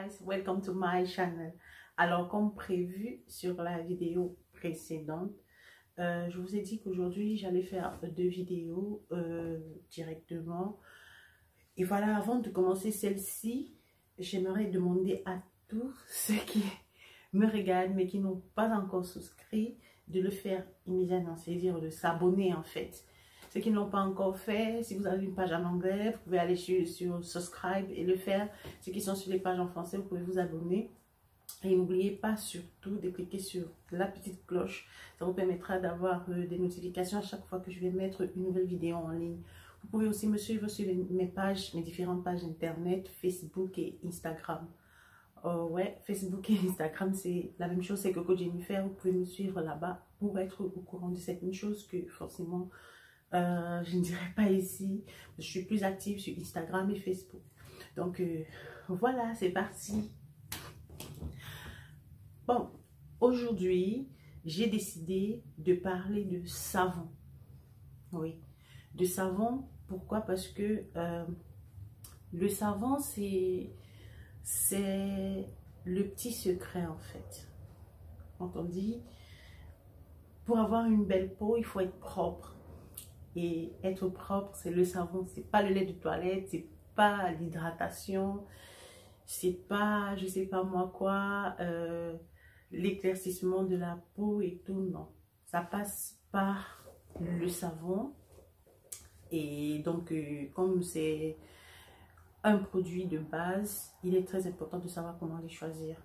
guys, welcome to my channel. Alors comme prévu sur la vidéo précédente, je vous ai dit qu'aujourd'hui j'allais faire deux vidéos directement. Et voilà, avant de commencer celle-ci, j'aimerais demander à tous ceux qui me regardent mais qui n'ont pas encore souscrit de le faire immédiatement, c'est-à-dire de s'abonner en fait. Ceux qui ne l'ont pas encore fait, si vous avez une page en anglais, vous pouvez aller sur subscribe et le faire. Ceux qui sont sur les pages en français, vous pouvez vous abonner. Et n'oubliez pas surtout de cliquer sur la petite cloche. Ça vous permettra d'avoir des notifications à chaque fois que je vais mettre une nouvelle vidéo en ligne. Vous pouvez aussi me suivre sur mes pages, mes différentes pages internet, Facebook et Instagram. Ouais, Facebook et Instagram, c'est la même chose, c'est Coco Jennifer. Vous pouvez me suivre là-bas pour être au courant de certaines choses que forcément... je ne dirais pas ici. Je suis plus active sur Instagram et Facebook. Donc, voilà, c'est parti. Bon, aujourd'hui, j'ai décidé de parler de savon. Oui, de savon. Pourquoi? Parce que le savon, c'est le petit secret, en fait. Quand on dit, pour avoir une belle peau, il faut être propre. Et être propre, c'est le savon, c'est pas le lait de toilette, c'est pas l'hydratation, c'est pas, je sais pas moi quoi, l'éclaircissement de la peau et tout, non. Ça passe par le savon. Et donc, comme c'est un produit de base, il est très important de savoir comment les choisir.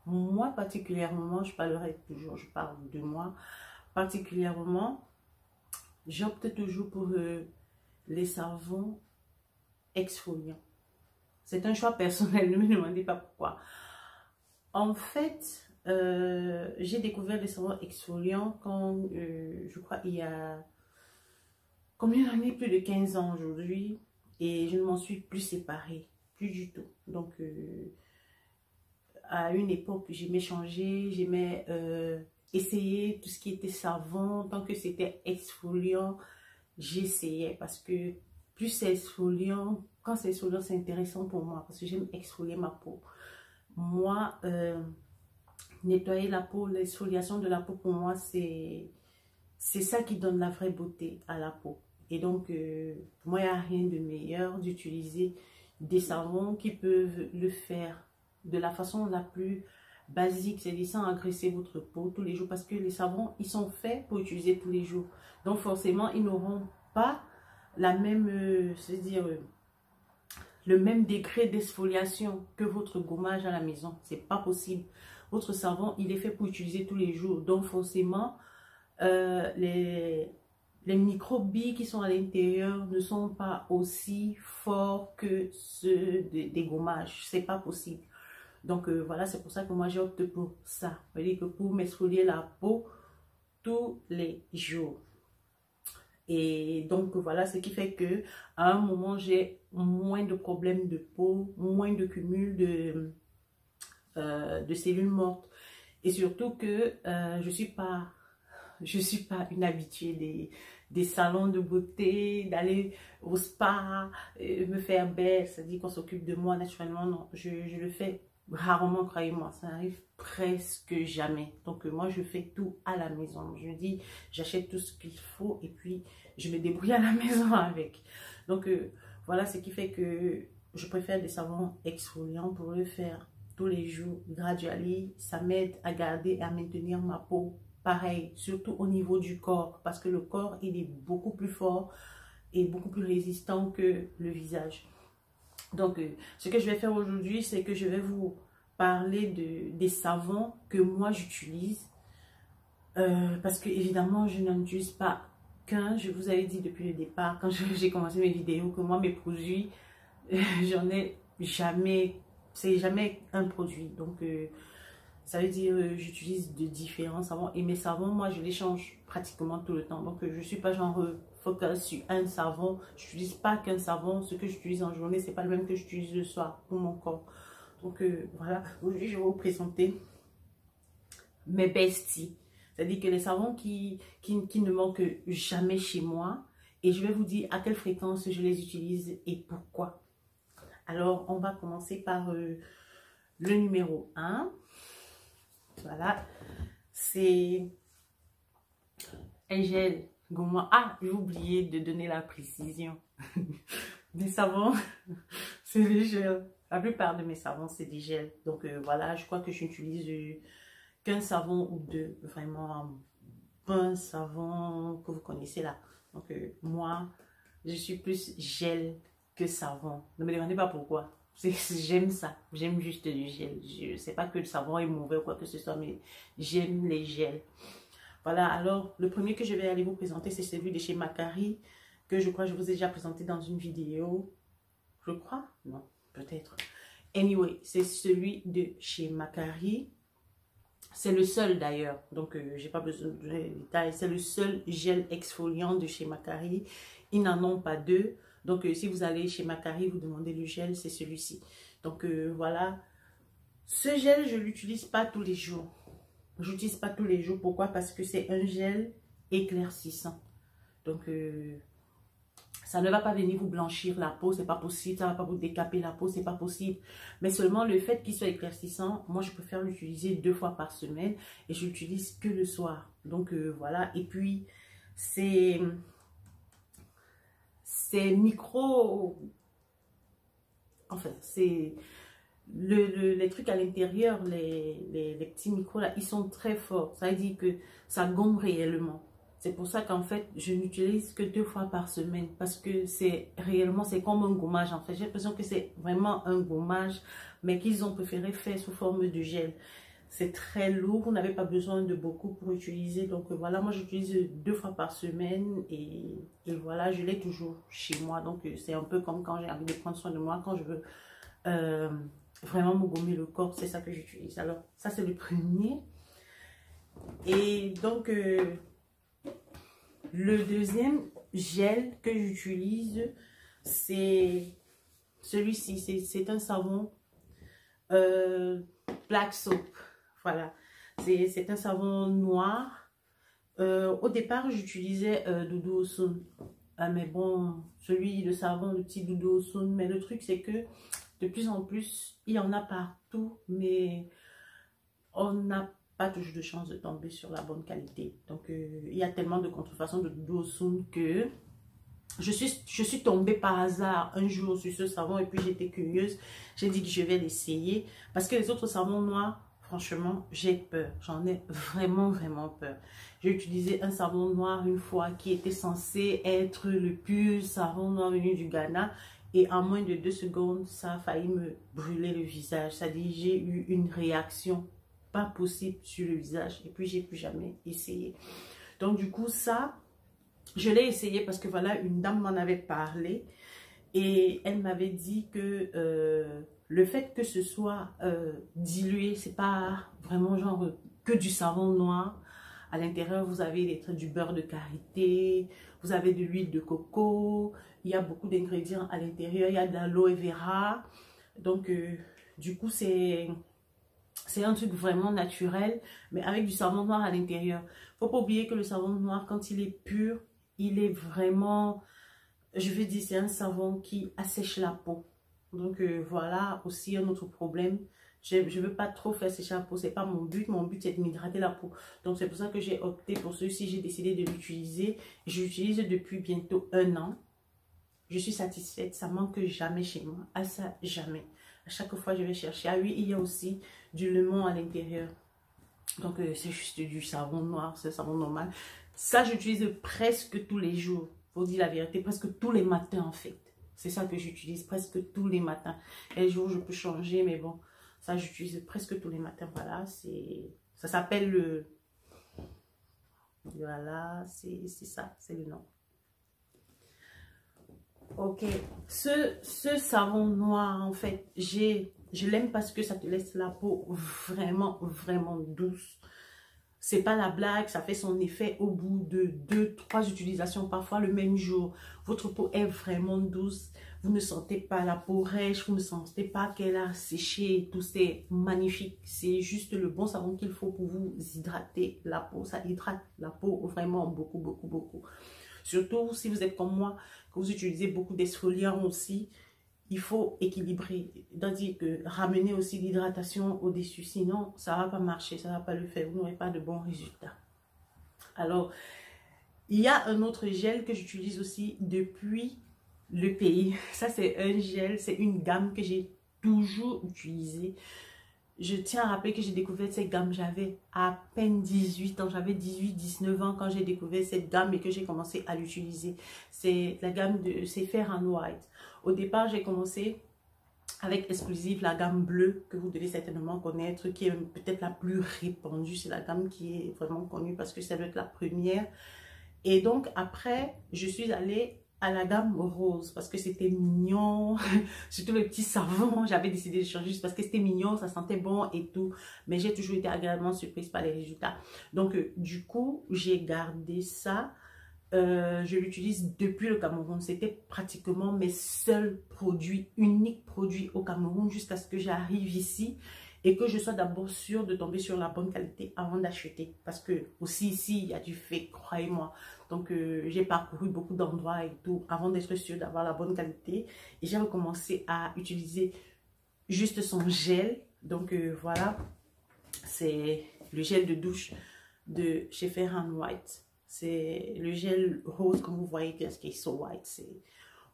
Moi, particulièrement, je parlerai toujours, je parle de moi, particulièrement, j'opte toujours pour les savons exfoliants. C'est un choix personnel, ne me demandez pas pourquoi. En fait, j'ai découvert les savons exfoliants quand, je crois, il y a combien d'années, plus de 15 ans aujourd'hui, et je ne m'en suis plus séparée, plus du tout. Donc, à une époque, j'aimais changer, j'aimais... essayer tout ce qui était savon, tant que c'était exfoliant, j'essayais parce que plus c'est exfoliant, quand c'est exfoliant, c'est intéressant pour moi parce que j'aime exfolier ma peau. Moi, nettoyer la peau, l'exfoliation de la peau pour moi, c'est ça qui donne la vraie beauté à la peau. Et donc, pour moi, il n'y a rien de meilleur d'utiliser des savons qui peuvent le faire de la façon la plus basique, c'est-à-dire sans agresser votre peau tous les jours, parce que les savons, ils sont faits pour utiliser tous les jours. Donc forcément, ils n'auront pas la même, c'est-à-dire le même degré d'exfoliation que votre gommage à la maison. C'est pas possible. Votre savon, il est fait pour utiliser tous les jours. Donc forcément, les microbilles qui sont à l'intérieur ne sont pas aussi forts que ceux des gommages. C'est pas possible. Donc voilà, c'est pour ça que moi j'opte pour ça. Vous voyez que pour m'exfolier la peau tous les jours. Et donc voilà, ce qui fait que à un moment j'ai moins de problèmes de peau, moins de cumul de cellules mortes. Et surtout que je suis pas une habituée des salons de beauté, d'aller au spa, me faire belle, c'est-à-dire qu'on s'occupe de moi naturellement. Non, je le fais rarement, croyez-moi, ça arrive presque jamais. Donc moi je fais tout à la maison. Je dis, j'achète tout ce qu'il faut et puis je me débrouille à la maison avec. Donc voilà ce qui fait que je préfère des savons exfoliants pour le faire tous les jours, gradually. Ça m'aide à garder et à maintenir ma peau pareil, surtout au niveau du corps, parce que le corps il est beaucoup plus fort et beaucoup plus résistant que le visage. Donc, ce que je vais faire aujourd'hui, c'est que je vais vous parler des savons que moi j'utilise. Parce que évidemment, je n'en utilise pas qu'un. Je vous avais dit depuis le départ, quand j'ai commencé mes vidéos, que moi, mes produits, j'en ai jamais, c'est jamais un produit. Donc, ça veut dire j'utilise de différents savons. Et mes savons, moi, je les change pratiquement tout le temps. Donc, je ne suis pas genre focus sur un savon. Je n'utilise pas qu'un savon. Ce que j'utilise en journée, c'est pas le même que j'utilise le soir pour mon corps. Donc, voilà. Aujourd'hui, je vais vous présenter mes besties. C'est-à-dire que les savons qui ne manquent jamais chez moi. Et je vais vous dire à quelle fréquence je les utilise et pourquoi. Alors, on va commencer par le numéro 1, voilà, c'est un gel gommant. Ah, j'ai oublié de donner la précision. Mes savons, c'est des gels. La plupart de mes savons, c'est des gels. Donc voilà, je crois que je n'utilise qu'un savon ou deux. Vraiment un bon savon que vous connaissez là. Donc moi, je suis plus gel que savon. Ne me demandez pas pourquoi. J'aime ça. J'aime juste du gel. Je ne sais pas que le savon est mauvais ou quoi que ce soit, mais j'aime les gels. Voilà, alors le premier que je vais aller vous présenter, c'est celui de chez Macari, que je crois que je vous ai déjà présenté dans une vidéo. Je crois? Non, peut-être. Anyway, c'est celui de chez Macari. C'est le seul d'ailleurs, donc j'ai pas besoin de donner les détails. C'est le seul gel exfoliant de chez Macari. Ils n'en ont pas deux. Donc si vous allez chez Macari, vous demandez le gel, c'est celui-ci. Donc voilà. Ce gel, je ne l'utilise pas tous les jours. Je n'utilise pas tous les jours. Pourquoi? Parce que c'est un gel éclaircissant. Donc ça ne va pas venir vous blanchir la peau, c'est pas possible. Ça ne va pas vous décaper la peau, c'est pas possible. Mais seulement le fait qu'il soit éclaircissant, moi je préfère l'utiliser 2 fois par semaine et je l'utilise que le soir. Donc voilà. Et puis c'est micro. Enfin, c'est les trucs à l'intérieur, les petits micros là, ils sont très forts. Ça veut dire que ça gomme réellement. C'est pour ça qu'en fait, je n'utilise que 2 fois par semaine. Parce que c'est réellement, c'est comme un gommage en fait. J'ai l'impression que c'est vraiment un gommage, mais qu'ils ont préféré faire sous forme de gel. C'est très lourd, vous n'avez pas besoin de beaucoup pour utiliser. Donc voilà, moi j'utilise 2 fois par semaine et voilà, je l'ai toujours chez moi. Donc c'est un peu comme quand j'ai envie de prendre soin de moi, quand je veux vraiment me gommer le corps, c'est ça que j'utilise. Alors ça c'est le premier. Et donc le deuxième gel que j'utilise, c'est celui-ci. C'est un savon Black Soap. Voilà, c'est un savon noir. Au départ, j'utilisais Doudou Osun. Mais bon, le savon, le petit Doudou Osun. Mais le truc, c'est que de plus en plus, il y en a partout. Mais on n'a pas toujours de chance de tomber sur la bonne qualité. Donc, il y a tellement de contrefaçons de Doudou Osun que je suis tombée par hasard un jour sur ce savon et puis j'étais curieuse. J'ai dit que je vais l'essayer parce que les autres savons noirs, franchement, j'ai peur. J'en ai vraiment, vraiment peur. J'ai utilisé un savon noir une fois qui était censé être le pur savon noir venu du Ghana. Et en moins de 2 secondes, ça a failli me brûler le visage. C'est-à-dire, j'ai eu une réaction pas possible sur le visage. Et puis, j'ai plus jamais essayé. Donc, du coup, ça, je l'ai essayé parce que voilà, une dame m'en avait parlé. Et elle m'avait dit que le fait que ce soit dilué, c'est pas vraiment genre que du savon noir. À l'intérieur, vous avez du beurre de karité, vous avez de l'huile de coco, il y a beaucoup d'ingrédients à l'intérieur, il y a de l'aloe vera. Donc, du coup, c'est un truc vraiment naturel, mais avec du savon noir à l'intérieur. Faut pas oublier que le savon noir, quand il est pur, il est vraiment, je veux dire, c'est un savon qui assèche la peau. Donc voilà aussi un autre problème. Je ne veux pas trop faire sécher la peau, c'est pas mon but. Mon but c'est de m'hydrater la peau. Donc c'est pour ça que j'ai opté pour celui-ci, j'ai décidé de l'utiliser. Je l'utilise depuis bientôt 1 an. Je suis satisfaite, ça manque jamais chez moi. À ça, jamais. À chaque fois je vais chercher. Ah oui, il y a aussi du lemon à l'intérieur. Donc c'est juste du savon noir, c'est savon normal. Ça j'utilise presque tous les jours. Faut dire la vérité, presque tous les matins en fait. C'est ça que j'utilise presque tous les matins. Et les jours je peux changer, mais bon, ça j'utilise presque tous les matins. Voilà, ça s'appelle le... Voilà, c'est ça, c'est le nom. Ok, ce savon noir en fait, je l'aime parce que ça te laisse la peau vraiment, vraiment douce. C'est pas la blague, ça fait son effet au bout de 2-3 utilisations, parfois le même jour. Votre peau est vraiment douce, vous ne sentez pas la peau rêche, vous ne sentez pas qu'elle a séché et tout, c'est magnifique. C'est juste le bon savon qu'il faut pour vous hydrater la peau, ça hydrate la peau vraiment beaucoup, beaucoup, beaucoup. Surtout si vous êtes comme moi, que vous utilisez beaucoup d'exfoliants aussi, il faut équilibrer. C'est-à-dire que ramener aussi l'hydratation au-dessus, sinon ça ne va pas marcher, ça ne va pas le faire, vous n'aurez pas de bons résultats. Alors, il y a un autre gel que j'utilise aussi depuis le pays. Ça, c'est un gel, c'est une gamme que j'ai toujours utilisée. Je tiens à rappeler que j'ai découvert cette gamme, j'avais à peine 18 ans, j'avais 18-19 ans quand j'ai découvert cette gamme et que j'ai commencé à l'utiliser. C'est la gamme de, c'est Fair and White. Au départ, j'ai commencé avec Exclusive, la gamme bleue que vous devez certainement connaître, qui est peut-être la plus répandue. C'est la gamme qui est vraiment connue parce que ça doit être la première. Et donc après, je suis allée à la gamme rose parce que c'était mignon, surtout le petit savon, j'avais décidé de changer juste parce que c'était mignon, ça sentait bon et tout, mais j'ai toujours été agréablement surprise par les résultats. Donc du coup, j'ai gardé ça, je l'utilise depuis le Cameroun, c'était pratiquement mes seuls produits, uniques produits au Cameroun jusqu'à ce que j'arrive ici et que je sois d'abord sûre de tomber sur la bonne qualité avant d'acheter. Parce que aussi ici, il y a du fake, croyez-moi. Donc, j'ai parcouru beaucoup d'endroits et tout avant d'être sûre d'avoir la bonne qualité. Et j'ai recommencé à utiliser juste son gel. Donc, voilà, c'est le gel de douche de chez Fair and White. C'est le gel rose, comme vous voyez, qui est so white.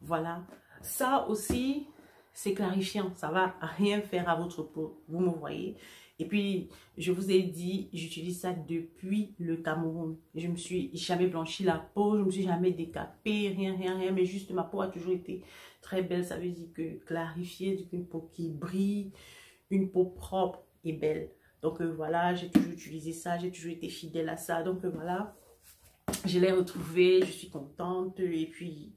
Voilà. Ça aussi, c'est clarifiant. Ça va rien faire à votre peau. Vous me voyez. Et puis, je vous ai dit, j'utilise ça depuis le Cameroun. Je me suis jamais blanchi la peau, je me suis jamais décapée, rien. Mais juste, ma peau a toujours été très belle. Ça veut dire que clarifiée, une peau qui brille, une peau propre et belle. Donc, voilà, j'ai toujours utilisé ça. J'ai toujours été fidèle à ça. Donc, voilà, je l'ai retrouvé. Je suis contente. Et puis,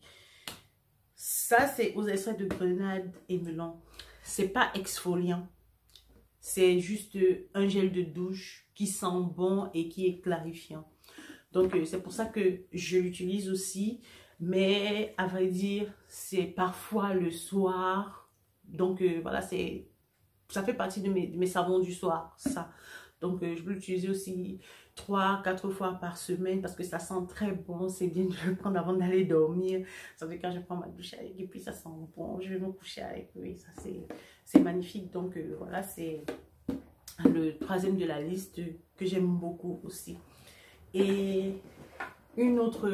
ça, c'est aux extraits de grenade et melon. C'est pas exfoliant. C'est juste un gel de douche qui sent bon et qui est clarifiant. Donc, c'est pour ça que je l'utilise aussi. Mais, à vrai dire, c'est parfois le soir. Donc, voilà, ça fait partie de mes savons du soir, ça. Donc, je peux l'utiliser aussi 3-4 fois par semaine parce que ça sent très bon. C'est bien de le prendre avant d'aller dormir. Ça veut dire quand je prends ma douche avec et puis ça sent bon. Je vais me coucher avec. Oui, ça c'est magnifique. Donc, voilà, c'est le troisième de la liste que j'aime beaucoup aussi. Et une autre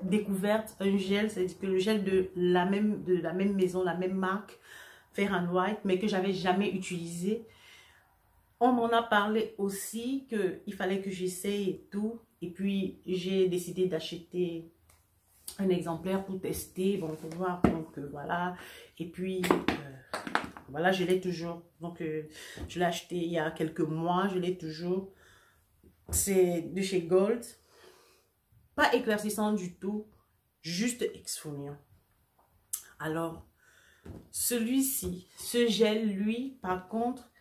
découverte, un gel, c'est que le gel de la même maison, la même marque, Fair and White, mais que j'avais jamais utilisé. On m'en a parlé aussi qu'il fallait que j'essaye et tout. Et puis, j'ai décidé d'acheter un exemplaire pour tester. Bon, pour voir. Donc, voilà. Et puis, voilà, je l'ai toujours. Donc, je l'ai acheté il y a quelques mois. Je l'ai toujours. C'est de chez Gold. Pas éclaircissant du tout. Juste exfoliant. Alors, celui-ci, ce gel, lui, par contre,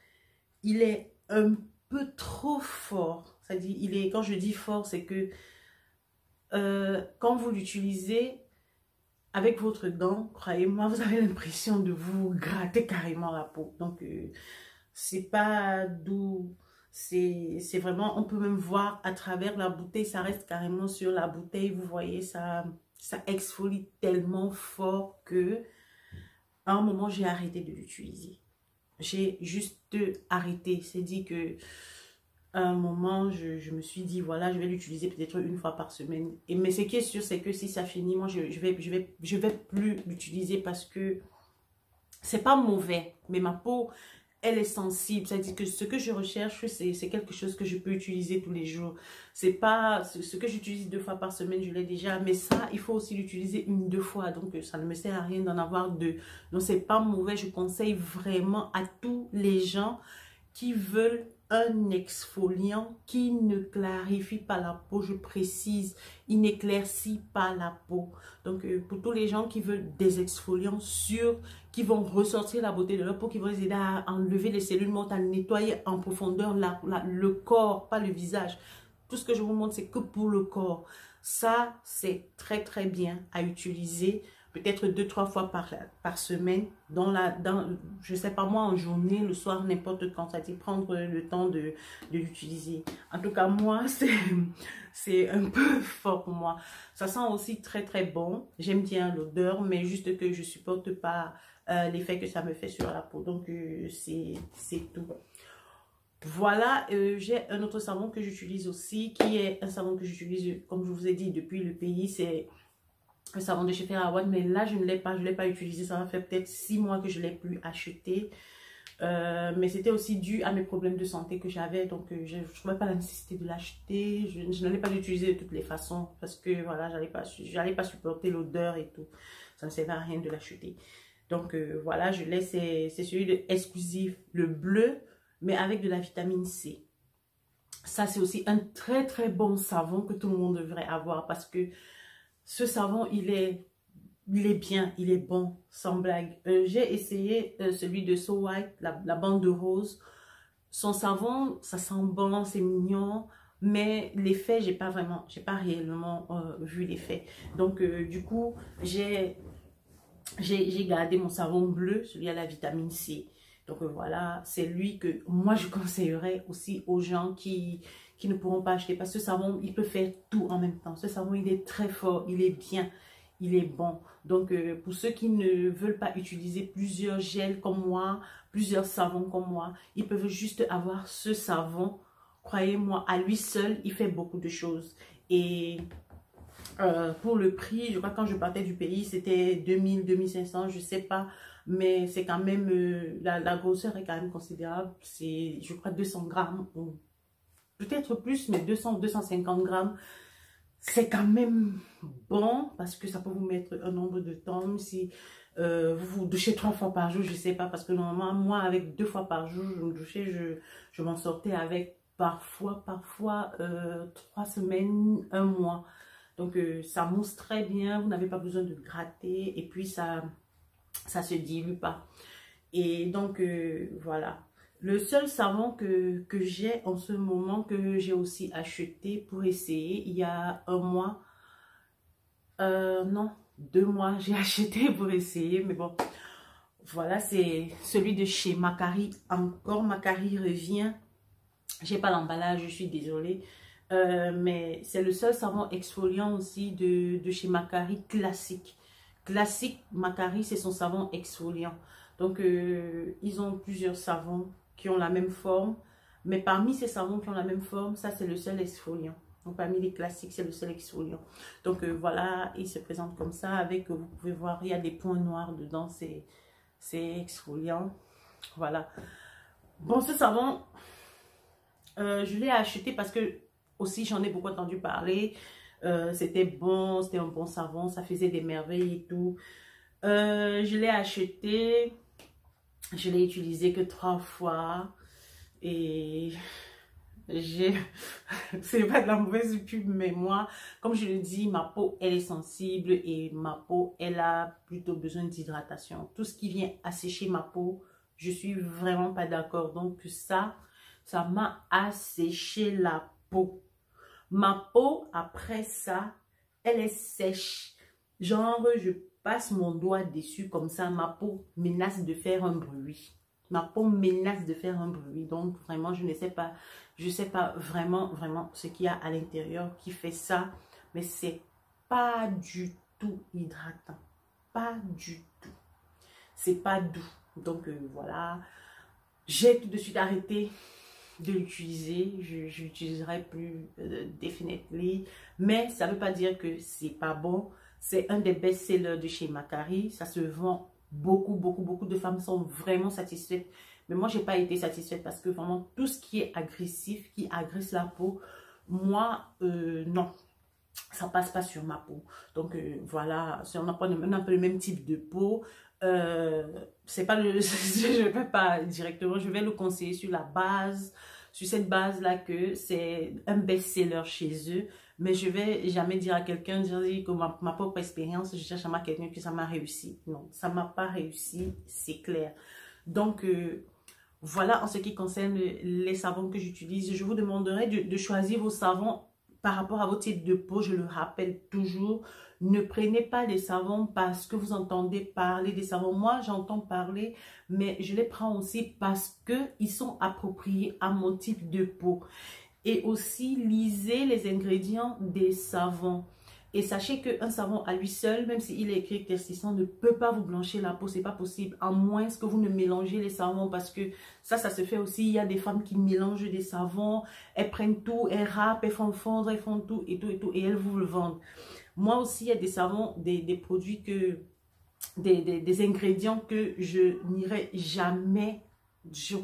il est un peu trop fort. C'est-à-dire, quand je dis fort, c'est que quand vous l'utilisez avec votre gant, croyez-moi, vous avez l'impression de vous gratter carrément la peau. Donc, c'est pas doux. C'est vraiment, on peut même voir à travers la bouteille, ça reste carrément sur la bouteille. Vous voyez, ça exfolie tellement fort que à un moment, j'ai arrêté de l'utiliser. J'ai juste arrêté. C'est dit que à un moment, je me suis dit, voilà, je vais l'utiliser peut-être une fois par semaine. Mais ce qui est sûr, c'est que si ça finit, moi, je vais plus l'utiliser parce que c'est pas mauvais. Mais ma peau, elle est sensible. C'est-à-dire que ce que je recherche, c'est quelque chose que je peux utiliser tous les jours. C'est pas ce que j'utilise 2 fois par semaine, je l'ai déjà. Mais ça, il faut aussi l'utiliser 1-2 fois. Donc, ça ne me sert à rien d'en avoir 2. Donc, c'est pas mauvais. Je conseille vraiment à tous les gens qui veulent un exfoliant qui ne clarifie pas la peau, je précise, il n'éclaircit pas la peau. Donc, pour tous les gens qui veulent des exfoliants sûrs, qui vont ressortir la beauté de leur peau, qui vont les aider à enlever les cellules mortes, à nettoyer en profondeur le corps, pas le visage. Tout ce que je vous montre, c'est que pour le corps. Ça, c'est très, très bien à utiliser. peut-être 2-3 fois par semaine, je sais pas moi, en journée, le soir, n'importe quand, c'est-à-dire prendre le temps de l'utiliser. En tout cas, moi, c'est un peu fort pour moi. Ça sent aussi très très bon. J'aime bien l'odeur, mais juste que je supporte pas l'effet que ça me fait sur la peau. Donc, c'est tout. Voilà, j'ai un autre savon que j'utilise aussi, qui est un savon que j'utilise, comme je vous ai dit, depuis le pays. C'est un savon de chez Ferawan, mais là, je ne l'ai pas utilisé. Ça va faire peut-être 6 mois que je ne l'ai plus acheté. Mais c'était aussi dû à mes problèmes de santé que j'avais. Donc, je ne trouvais pas la nécessité de l'acheter. Je n'allais pas l'utiliser de toutes les façons. Parce que, voilà, j'allais pas supporter l'odeur et tout. Ça ne servait à rien de l'acheter. Donc, voilà, je laisse. C'est celui de Exclusive, le bleu, mais avec de la vitamine C. Ça, c'est aussi un très, très bon savon que tout le monde devrait avoir. Parce que ce savon, il est bien, il est bon, sans blague. J'ai essayé celui de So White, la bande de rose. Son savon, ça sent bon, c'est mignon, mais l'effet, j'ai pas réellement vu l'effet. Donc, du coup, j'ai gardé mon savon bleu, celui à la vitamine C. Donc, voilà, c'est lui que moi, je conseillerais aussi aux gens qui ne pourront pas acheter. Parce que ce savon, il peut faire tout en même temps. Ce savon, il est très fort, il est bien. Il est bon. Donc, pour ceux qui ne veulent pas utiliser plusieurs gels comme moi, plusieurs savons comme moi, ils peuvent juste avoir ce savon. Croyez-moi, à lui seul, il fait beaucoup de choses. Et pour le prix, je crois que quand je partais du pays, c'était 2000, 2500, je sais pas. Mais c'est quand même, la grosseur est quand même considérable. C'est, je crois, 200 grammes. Peut-être plus, mais 200, 250 grammes. C'est quand même bon parce que ça peut vous mettre un nombre de temps. Si vous vous douchez 3 fois par jour, je ne sais pas. Parce que normalement, moi, avec 2 fois par jour, je me douchais, je m'en sortais avec parfois 3 semaines, 1 mois. Donc, ça mousse très bien. Vous n'avez pas besoin de gratter. Et puis, ça se dilue pas. Et donc, voilà. Le seul savon que j'ai en ce moment, que j'ai aussi acheté pour essayer, il y a 1 mois, non, 2 mois, j'ai acheté pour essayer, mais bon, voilà, c'est celui de chez Macari. Encore, Macari revient. J'ai pas l'emballage, je suis désolée. Mais c'est le seul savon exfoliant aussi de chez Macari classique. Classique, Macari, c'est son savon exfoliant. Donc, ils ont plusieurs savons qui ont la même forme. Mais parmi ces savons qui ont la même forme, ça, c'est le seul exfoliant. Donc, parmi les classiques, c'est le seul exfoliant. Donc, voilà, il se présente comme ça. Avec, vous pouvez voir, il y a des points noirs dedans. C'est exfoliant. Voilà. Bon, ce savon, je l'ai acheté parce que, aussi, j'en ai beaucoup entendu parler. C'était bon, c'était un bon savon. Ça faisait des merveilles et tout. Je l'ai acheté. Je l'ai utilisé que 3 fois et c'est pas de la mauvaise pub, mais moi, comme je le dis, ma peau, elle est sensible et ma peau, elle a plutôt besoin d'hydratation. Tout ce qui vient assécher ma peau, je suis vraiment pas d'accord. Donc ça m'a asséché la peau. Ma peau, après ça, elle est sèche. Genre, je passe mon doigt dessus comme ça, ma peau menace de faire un bruit. Ma peau menace de faire un bruit. Donc, vraiment, je ne sais pas, vraiment ce qu'il y a à l'intérieur qui fait ça. Mais c'est pas du tout hydratant. Pas du tout. C'est pas doux. Donc, voilà. J'ai tout de suite arrêté de l'utiliser. Je n'utiliserai plus definitely. Mais ça ne veut pas dire que c'est pas bon. C'est un des best-sellers de chez Macari. Ça se vend beaucoup, beaucoup, beaucoup de femmes sont vraiment satisfaites. Mais moi, je n'ai pas été satisfaite parce que vraiment, tout ce qui est agressif, qui agresse la peau, moi, non. Ça ne passe pas sur ma peau. Donc, voilà, si on a un peu le même type de peau, c'est pas le... je ne vais pas directement, je vais le conseiller sur la base, sur cette base-là que c'est un best-seller chez eux. Mais je vais jamais dire à quelqu'un, que ma propre expérience, je cherche à quelqu'un que ça m'a réussi. Non, ça m'a pas réussi, c'est clair. Donc, voilà en ce qui concerne les savons que j'utilise. Je vous demanderai de choisir vos savons par rapport à votre type de peau, je le rappelle toujours, ne prenez pas les savons parce que vous entendez parler des savons. Moi, j'entends parler, mais je les prends aussi parce qu'ils sont appropriés à mon type de peau. Et aussi, lisez les ingrédients des savons. Et sachez qu'un savon à lui seul, même s'il est écrit éclaircissant, ne peut pas vous blanchir la peau. C'est pas possible, à moins que vous ne mélangez les savons. Parce que ça se fait aussi. Il y a des femmes qui mélangent des savons. Elles prennent tout, elles râpent, elles font fondre, elles font tout et tout et tout. Et elles vous le vendent. Moi aussi, il y a des savons, des produits que... Des ingrédients que je n'irai jamais... Je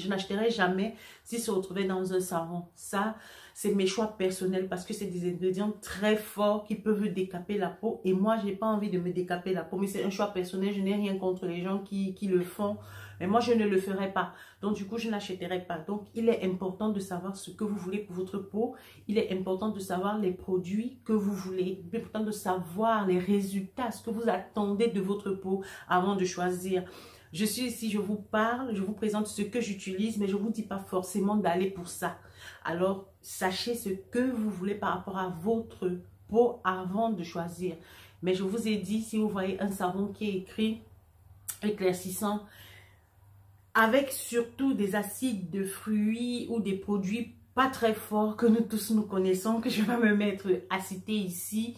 n'achèterai jamais si se retrouvait dans un savon. Ça, c'est mes choix personnels parce que c'est des ingrédients très forts qui peuvent décaper la peau. Et moi, je n'ai pas envie de me décaper la peau. Mais c'est un choix personnel. Je n'ai rien contre les gens qui le font. Mais moi, je ne le ferai pas. Donc, du coup, je n'achèterai pas. Donc, il est important de savoir ce que vous voulez pour votre peau. Il est important de savoir les produits que vous voulez. Il est important de savoir les résultats, ce que vous attendez de votre peau avant de choisir. Je suis ici, je vous parle, je vous présente ce que j'utilise, mais je ne vous dis pas forcément d'aller pour ça. Alors, sachez ce que vous voulez par rapport à votre peau avant de choisir. Mais je vous ai dit, si vous voyez un savon qui est écrit éclaircissant, avec surtout des acides de fruits ou des produits pas très forts que nous tous nous connaissons, que je vais me mettre à citer ici,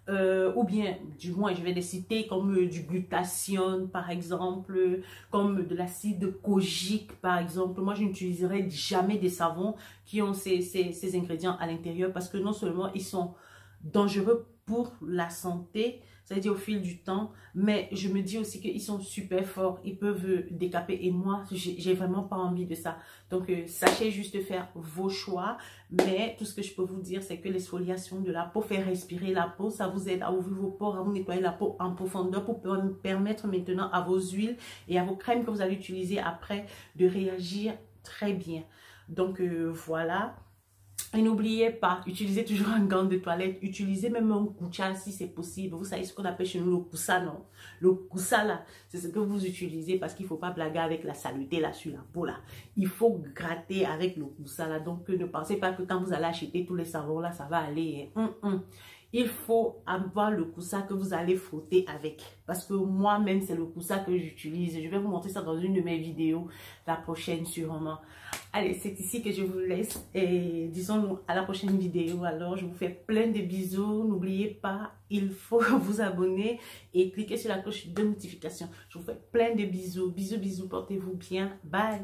ou bien, du moins, je vais les citer comme du glutathione, par exemple, comme de l'acide kojique, par exemple. Moi, je n'utiliserai jamais des savons qui ont ces ingrédients à l'intérieur parce que non seulement ils sont dangereux pour la santé, c'est-à-dire au fil du temps, mais je me dis aussi qu'ils sont super forts, ils peuvent décaper et moi, j'ai vraiment pas envie de ça. Donc, sachez juste faire vos choix, mais tout ce que je peux vous dire, c'est que l'exfoliation de la peau, faire respirer la peau, ça vous aide à ouvrir vos pores, à vous nettoyer la peau en profondeur pour permettre maintenant à vos huiles et à vos crèmes que vous allez utiliser après de réagir très bien. Donc, voilà. Et n'oubliez pas, utilisez toujours un gant de toilette, utilisez même un koucha si c'est possible. Vous savez ce qu'on appelle chez nous le koussa, non? Le koussa là, c'est ce que vous utilisez parce qu'il ne faut pas blaguer avec la saleté là sur la peau là. Il faut gratter avec le koussa là. Donc ne pensez pas que quand vous allez acheter tous les savons là, ça va aller. Il faut avoir le koussa que vous allez frotter avec. Parce que moi-même, c'est le koussa que j'utilise. Je vais vous montrer ça dans une de mes vidéos, la prochaine sûrement. Allez, c'est ici que je vous laisse. Et disons à la prochaine vidéo. Alors, je vous fais plein de bisous. N'oubliez pas, il faut vous abonner et cliquer sur la cloche de notification. Je vous fais plein de bisous. Bisous, bisous. Portez-vous bien. Bye.